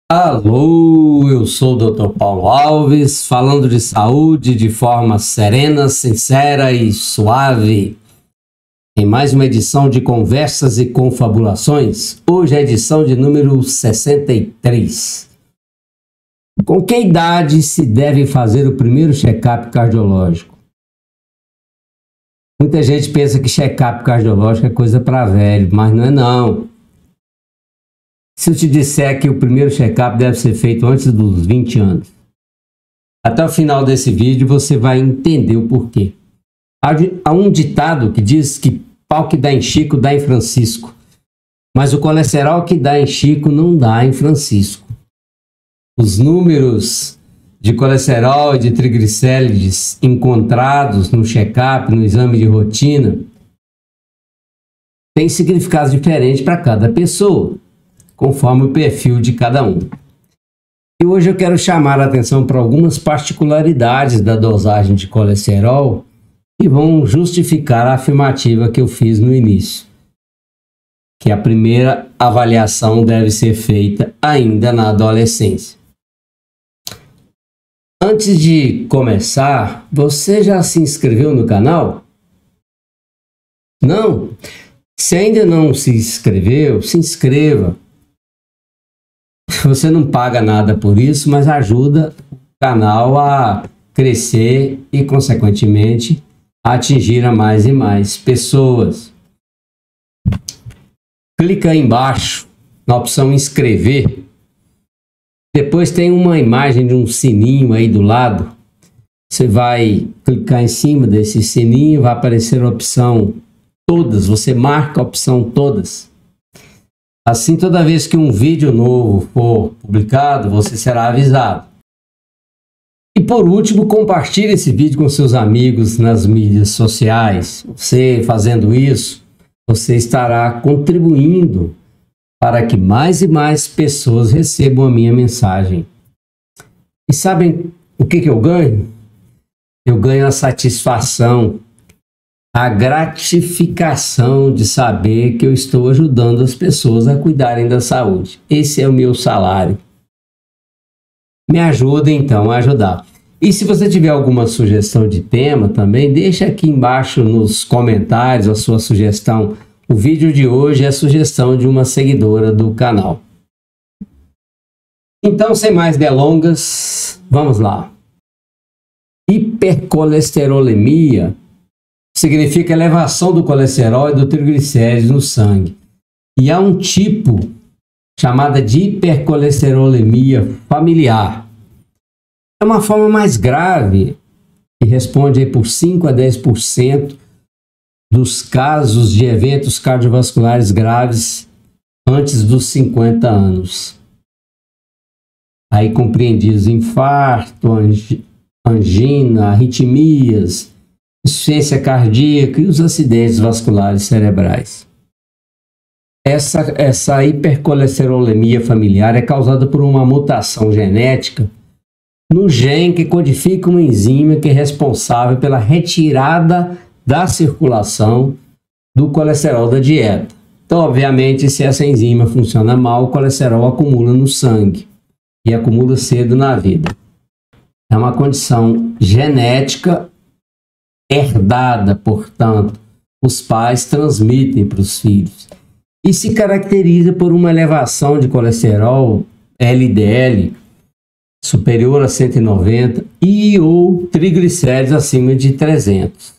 Alô, eu sou o Dr. Paulo Alves, falando de saúde de forma serena, sincera e suave. Em mais uma edição de Conversas e Confabulações, hoje é a edição de número 63. Com que idade se deve fazer o primeiro check-up cardiológico? Muita gente pensa que check-up cardiológico é coisa para velho, mas não é não. Se eu te disser que o primeiro check-up deve ser feito antes dos 20 anos, até o final desse vídeo você vai entender o porquê. Há um ditado que diz que pau que dá em Chico dá em Francisco, mas o colesterol que dá em Chico não dá em Francisco. Os números de colesterol e de triglicérides encontrados no check-up, no exame de rotina, têm significados diferentes para cada pessoa, conforme o perfil de cada um. E hoje eu quero chamar a atenção para algumas particularidades da dosagem de colesterol que vão justificar a afirmativa que eu fiz no início, que a primeira avaliação deve ser feita ainda na adolescência. Antes de começar, você já se inscreveu no canal? Não? Se ainda não se inscreveu, se inscreva. Você não paga nada por isso, mas ajuda o canal a crescer e, consequentemente, a atingir a mais e mais pessoas. Clica aí embaixo na opção inscrever. Depois tem uma imagem de um sininho aí do lado. Você vai clicar em cima desse sininho, vai aparecer a opção todas. Você marca a opção todas. Assim, toda vez que um vídeo novo for publicado, você será avisado. E por último, compartilhe esse vídeo com seus amigos nas mídias sociais. Você fazendo isso, você estará contribuindo para que mais e mais pessoas recebam a minha mensagem. E sabem o que eu ganho? Eu ganho a satisfação, a gratificação de saber que eu estou ajudando as pessoas a cuidarem da saúde. Esse é o meu salário. Me ajuda então a ajudar. E se você tiver alguma sugestão de tema também, deixa aqui embaixo nos comentários a sua sugestão. O vídeo de hoje é a sugestão de uma seguidora do canal. Então, sem mais delongas, vamos lá. Hipercolesterolemia significa elevação do colesterol e do triglicérides no sangue. E há um tipo chamada de hipercolesterolemia familiar. É uma forma mais grave que responde aí por 5 a 10% dos casos de eventos cardiovasculares graves antes dos 50 anos. Aí compreendidos infarto, angina, arritmias, insuficiência cardíaca e os acidentes vasculares cerebrais. Essa hipercolesterolemia familiar é causada por uma mutação genética no gene que codifica uma enzima que é responsável pela retirada da circulação do colesterol da dieta. Então, obviamente, se essa enzima funciona mal, o colesterol acumula no sangue e acumula cedo na vida. É uma condição genética herdada, portanto, os pais transmitem para os filhos e se caracteriza por uma elevação de colesterol LDL superior a 190 e ou triglicérides acima de 300.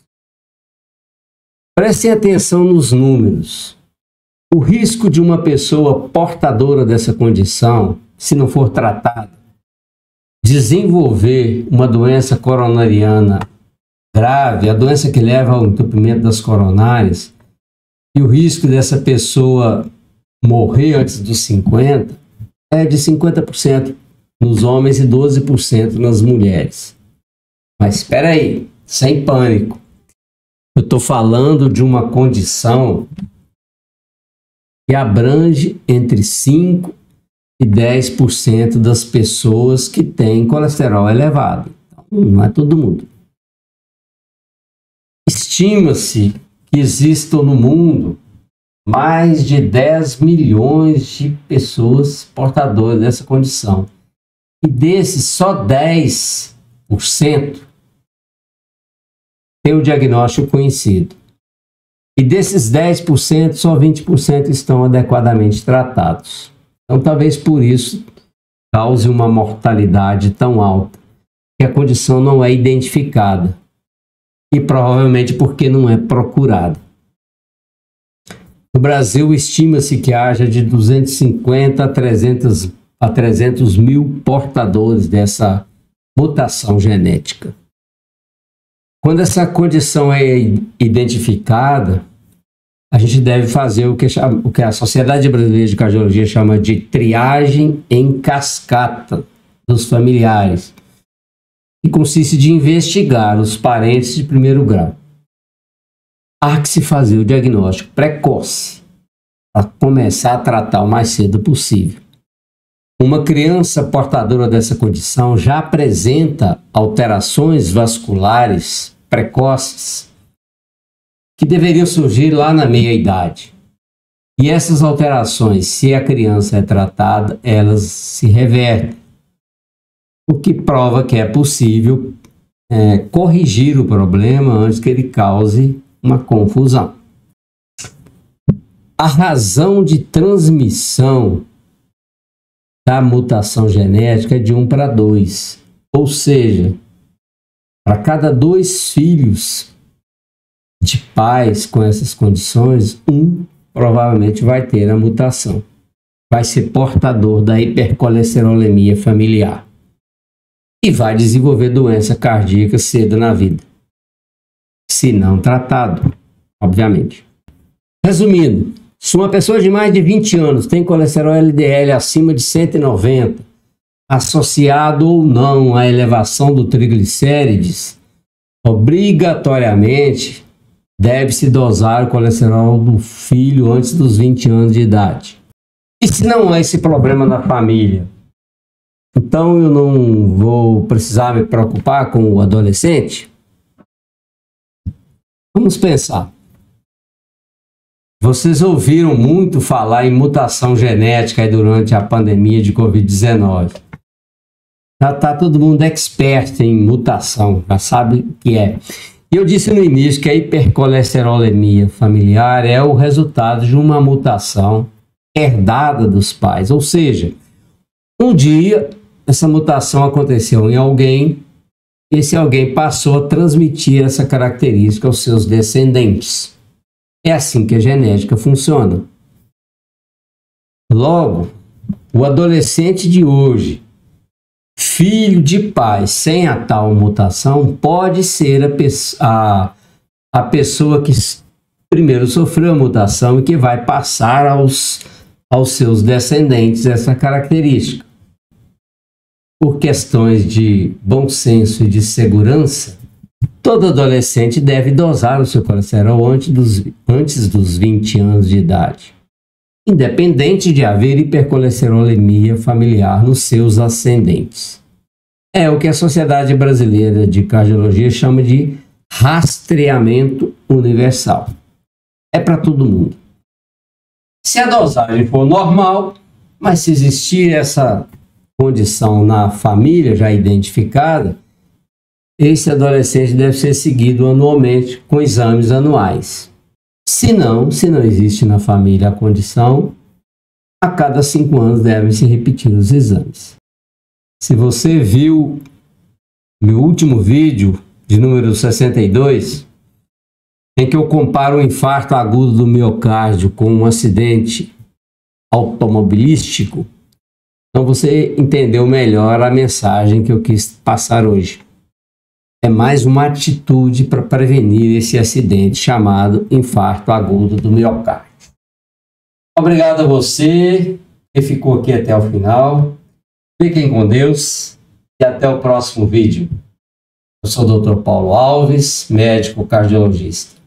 Prestem atenção nos números. O risco de uma pessoa portadora dessa condição, se não for tratada, desenvolver uma doença coronariana grave, a doença que leva ao entupimento das coronárias, e o risco dessa pessoa morrer antes dos 50 é de 50% nos homens e 12% nas mulheres. Mas espera aí, sem pânico. Eu estou falando de uma condição que abrange entre 5 e 10% das pessoas que têm colesterol elevado. Então, não é todo mundo. Estima-se que existam no mundo mais de 10 milhões de pessoas portadoras dessa condição. E desses, só 10% tem o diagnóstico conhecido. E desses 10%, só 20% estão adequadamente tratados. Então, talvez por isso cause uma mortalidade tão alta, que a condição não é identificada. E provavelmente porque não é procurada. No Brasil, estima-se que haja de 250 a 300 mil portadores dessa mutação genética. Quando essa condição é identificada, a gente deve fazer o que a Sociedade Brasileira de Cardiologia chama de triagem em cascata dos familiares, que consiste de investigar os parentes de primeiro grau. Há que se fazer o diagnóstico precoce, para começar a tratar o mais cedo possível. Uma criança portadora dessa condição já apresenta alterações vasculares precoces que deveriam surgir lá na meia-idade. E essas alterações, se a criança é tratada, elas se revertem, o que prova que é possível corrigir o problema antes que ele cause uma confusão. A razão de transmissão da mutação genética é de 1 para 2, ou seja, para cada 2 filhos de pais com essas condições, um provavelmente vai ter a mutação, vai ser portador da hipercolesterolemia familiar e vai desenvolver doença cardíaca cedo na vida, se não tratado, obviamente. Resumindo, se uma pessoa de mais de 20 anos tem colesterol LDL acima de 190, associado ou não à elevação do triglicérides, obrigatoriamente deve-se dosar o colesterol do filho antes dos 20 anos de idade. E se não há esse problema na família, então eu não vou precisar me preocupar com o adolescente? Vamos pensar. Vocês ouviram muito falar em mutação genética aí durante a pandemia de Covid-19. Já está todo mundo expert em mutação, já sabe o que é. E eu disse no início que a hipercolesterolemia familiar é o resultado de uma mutação herdada dos pais. Ou seja, um dia essa mutação aconteceu em alguém, e esse alguém passou a transmitir essa característica aos seus descendentes. É assim que a genética funciona. Logo, o adolescente de hoje, filho de pais sem a tal mutação, pode ser a pessoa que primeiro sofreu a mutação e que vai passar aos seus descendentes essa característica. Por questões de bom senso e de segurança, todo adolescente deve dosar o seu colesterol antes dos 20 anos de idade, independente de haver hipercolesterolemia familiar nos seus ascendentes. É o que a Sociedade Brasileira de Cardiologia chama de rastreamento universal. É para todo mundo. Se a dosagem for normal, mas se existir essa condição na família já identificada, esse adolescente deve ser seguido anualmente com exames anuais. Se não existe na família a condição, a cada 5 anos devem se repetir os exames. Se você viu meu último vídeo, de número 62, em que eu comparo o infarto agudo do miocárdio com um acidente automobilístico, então você entendeu melhor a mensagem que eu quis passar hoje. É mais uma atitude para prevenir esse acidente chamado infarto agudo do miocárdio. Obrigado a você que ficou aqui até o final. Fiquem com Deus e até o próximo vídeo. Eu sou o Dr. Paulo Alves, médico cardiologista.